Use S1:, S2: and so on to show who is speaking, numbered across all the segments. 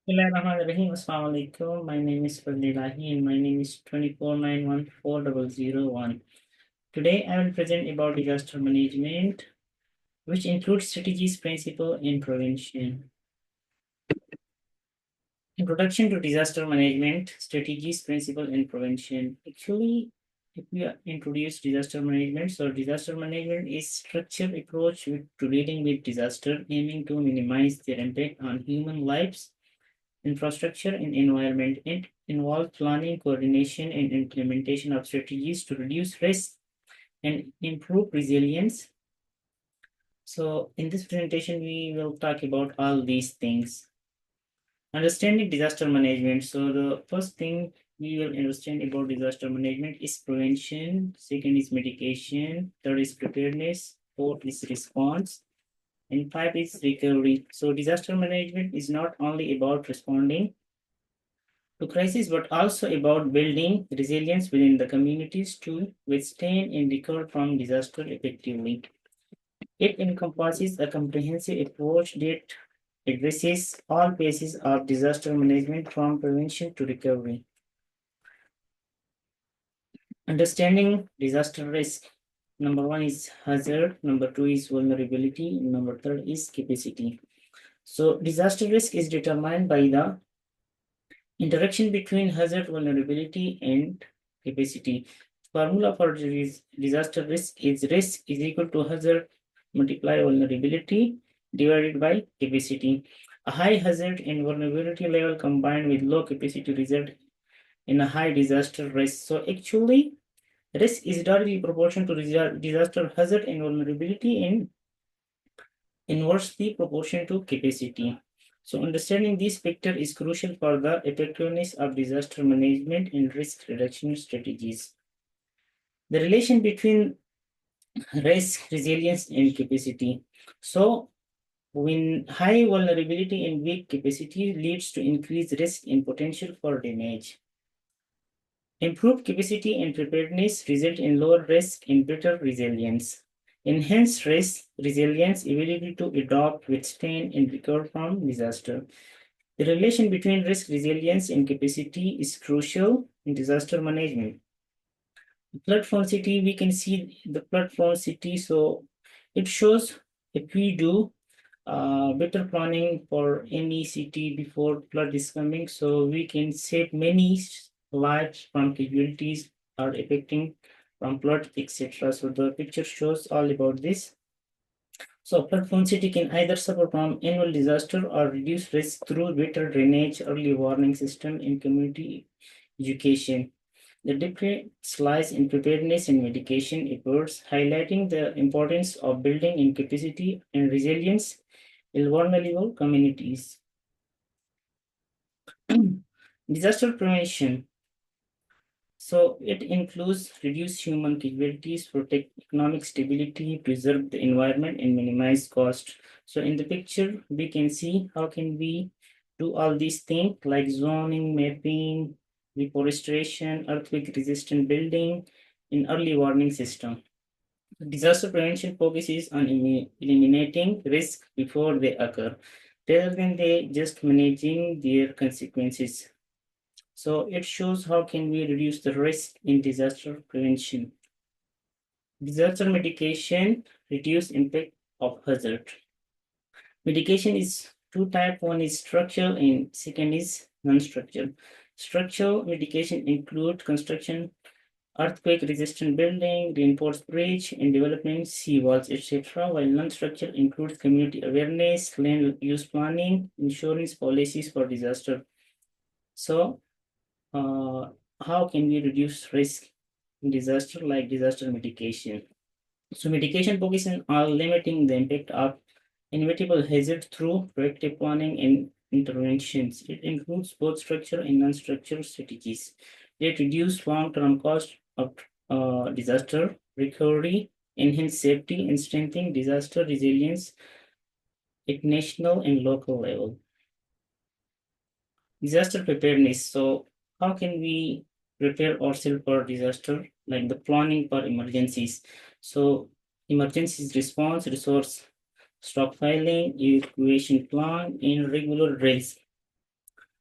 S1: Bismillahirrahmanirrahim. Assalamu alaikum. My name is Fazli Elahi and my name is 249140001. Today I will present about disaster management, which includes strategies, principle, and prevention. Introduction to disaster management, strategies, principle, and prevention. Actually, if we introduce disaster management, so disaster management is structured approach to dealing with disaster, aiming to minimize their impact on human lives, infrastructure, and environment. It involves planning, coordination, and implementation of strategies to reduce risk and improve resilience. So in this presentation, we will talk about all these things. Understanding disaster management. So the first thing we will understand about disaster management is prevention. Second is mitigation. Third is preparedness. Fourth is response. And five is recovery. So disaster management is not only about responding to crisis, but also about building resilience within the communities to withstand and recover from disaster effectively. It encompasses a comprehensive approach that addresses all phases of disaster management from prevention to recovery. Understanding disaster risk. Number one is hazard, number two is vulnerability, number third is capacity. So disaster risk is determined by the interaction between hazard, vulnerability, and capacity. Formula for disaster risk is equal to hazard multiply vulnerability divided by capacity. A high hazard and vulnerability level combined with low capacity result in a high disaster risk. So actually, risk is directly proportional to disaster hazard and vulnerability and inversely proportional to capacity. So understanding this factor is crucial for the effectiveness of disaster management and risk reduction strategies. The relation between risk, resilience, and capacity. So when high vulnerability and weak capacity leads to increased risk and potential for damage. Improved capacity and preparedness result in lower risk and better resilience. Enhanced risk, resilience, ability to adapt, withstand, and recover from disaster. The relation between risk, resilience, and capacity is crucial in disaster management. Platform city, we can see the platform city. So it shows if we do better planning for any city before flood is coming, so we can save many lives from casualties or affecting from flood, etc. So the picture shows all about this. So platform city can either suffer from annual disaster or reduce risk through better drainage, early warning system, and community education. The difference lies in preparedness and mitigation efforts, highlighting the importance of building in capacity and resilience in vulnerable communities. Disaster prevention. So it includes reduce human casualties, protect economic stability, preserve the environment, and minimize cost. So in the picture, we can see how can we do all these things like zoning, mapping, reforestation, earthquake-resistant building, and early warning system. Disaster prevention focuses on eliminating risk before they occur, rather than they just managing their consequences. So it shows how can we reduce the risk in disaster prevention. Disaster mitigation reduce impact of hazard. Mitigation is two type. One is structural and second is non-structural. Structural mitigation include construction earthquake-resistant building, reinforced bridge, and development sea walls, etc. While non-structural includes community awareness, land use planning, insurance policies for disaster. So how can we reduce risk in disaster like disaster mitigation? So mitigation focuses on limiting the impact of inevitable hazard through proactive planning and interventions. It includes both structural and non-structural strategies that reduce long-term cost of disaster recovery, enhance safety, and strengthen disaster resilience at national and local level. Disaster preparedness. So how can we prepare ourselves for disaster? Like the planning for emergencies. So emergencies response, resource stockpiling, evacuation plan, and regular drills.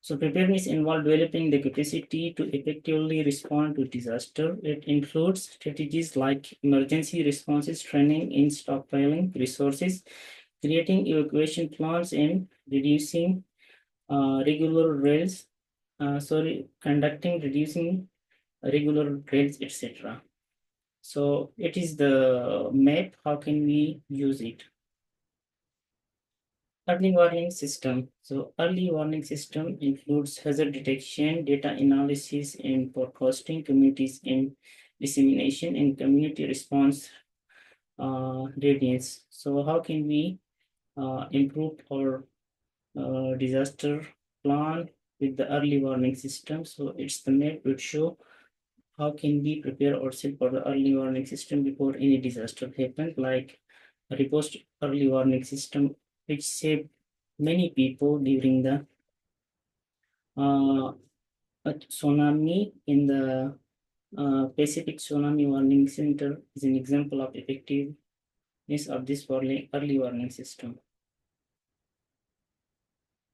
S1: So preparedness involves developing the capacity to effectively respond to disaster. It includes strategies like emergency responses, training in stockpiling resources, creating evacuation plans, and reducing regular rails, reducing regular rails, etc. So it is the map. How can we use it? Early warning system. So early warning system includes hazard detection, data analysis and forecasting, communities and dissemination, and community response readiness. So how can we improve our disaster plan with the early warning system? So it's the map which show how can we prepare ourselves for the early warning system before any disaster happens, like a repost early warning system which saved many people during the uh, tsunami in the Pacific Tsunami Warning Center is an example of effectiveness of this early warning system.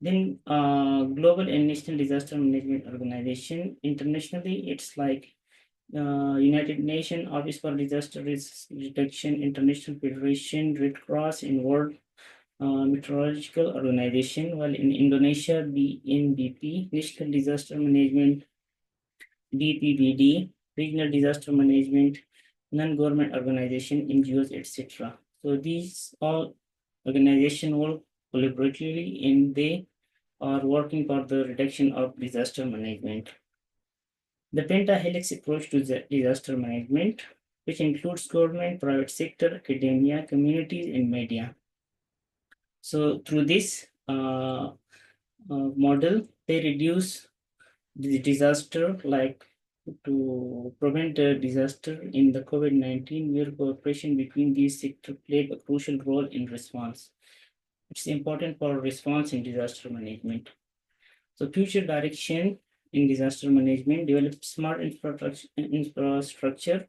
S1: Then global and national disaster management organization. Internationally, it's like United Nations Office for Disaster Risk Reduction, International Federation, Red Cross, and World Meteorological Organization, while in Indonesia, BNBP, National Disaster Management, BPBD, Regional Disaster Management, non-government organization, NGOs, etc. So these all organizations work collaboratively and they are working for the reduction of disaster management. The pentahelix approach to the disaster management, which includes government, private sector, academia, communities, and media. So through this model, they reduce the disaster, like to prevent a disaster in the COVID-19, where cooperation between these sectors played a crucial role in response. It's important for response in disaster management. So future direction in disaster management, develop smart infrastructure,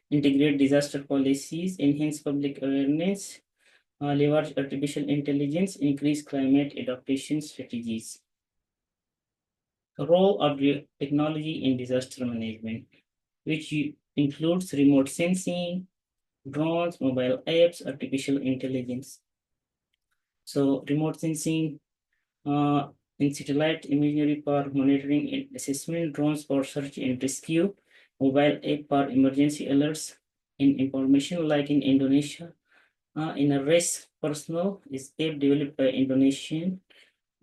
S1: integrate disaster policies, enhance public awareness, leverage artificial intelligence, increase climate adaptation strategies. The role of technology in disaster management, which includes remote sensing, drones, mobile apps, artificial intelligence. So remote sensing in satellite imagery for monitoring and assessment, drones for search and rescue, mobile app for emergency alerts and information, like in Indonesia. In a race personnel is app developed by Indonesian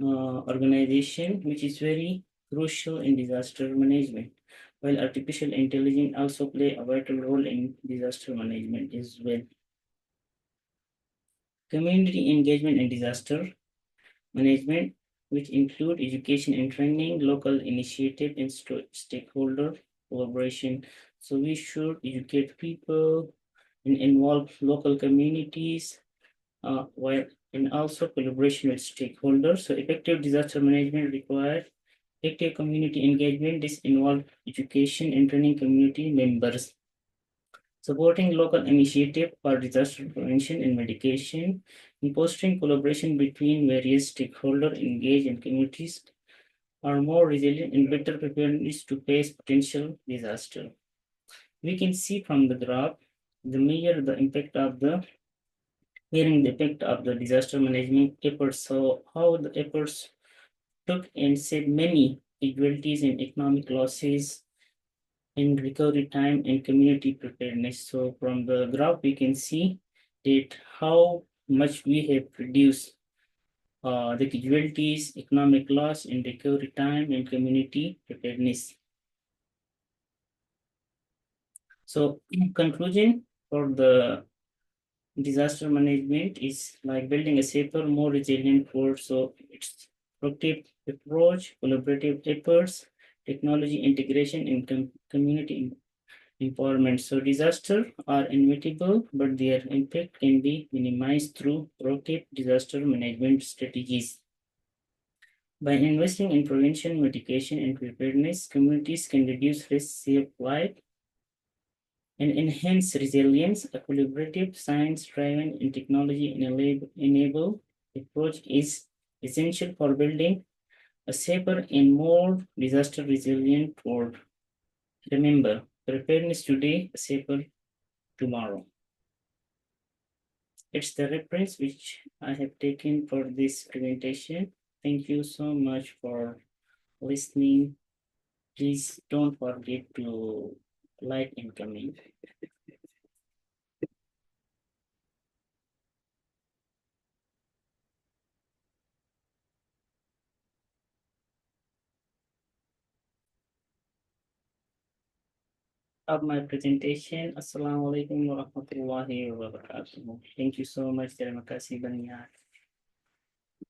S1: organization, which is very crucial in disaster management, while artificial intelligence also play a vital role in disaster management as well. Community engagement in disaster management, which include education and training, local initiative, and stakeholder collaboration. So we should educate people and involve local communities, while and also collaboration with stakeholders. So effective disaster management requires active community engagement. This involves education and training community members, supporting local initiative for disaster prevention and mitigation, and fostering collaboration between various stakeholders engaged in communities are more resilient and better preparedness to face potential disaster. We can see from the graph the measure the impact of the hearing the impact of the disaster management efforts. So how the efforts took and saved many casualties and economic losses in recovery time and community preparedness. So from the graph, we can see that how much we have reduced the casualties, economic loss, and recovery time and community preparedness. So in conclusion, for the disaster management is like building a safer, more resilient world. So it's proactive approach, collaborative efforts, technology integration, and community empowerment. So disasters are inevitable, but their impact can be minimized through proactive disaster management strategies. By investing in prevention, mitigation, and preparedness, communities can reduce risk, save life, and enhance resilience. A collaborative, science-driven, and technology-enabled approach is essential for building a safer and more disaster resilient world. Remember, preparedness today, safer tomorrow. It's the reference which I have taken for this presentation. Thank you so much for listening. Please don't forget to like and comment. Of my presentation. Assalamualaikum warahmatullahi wabarakatuh. Thank you so much. Terima kasih banyak.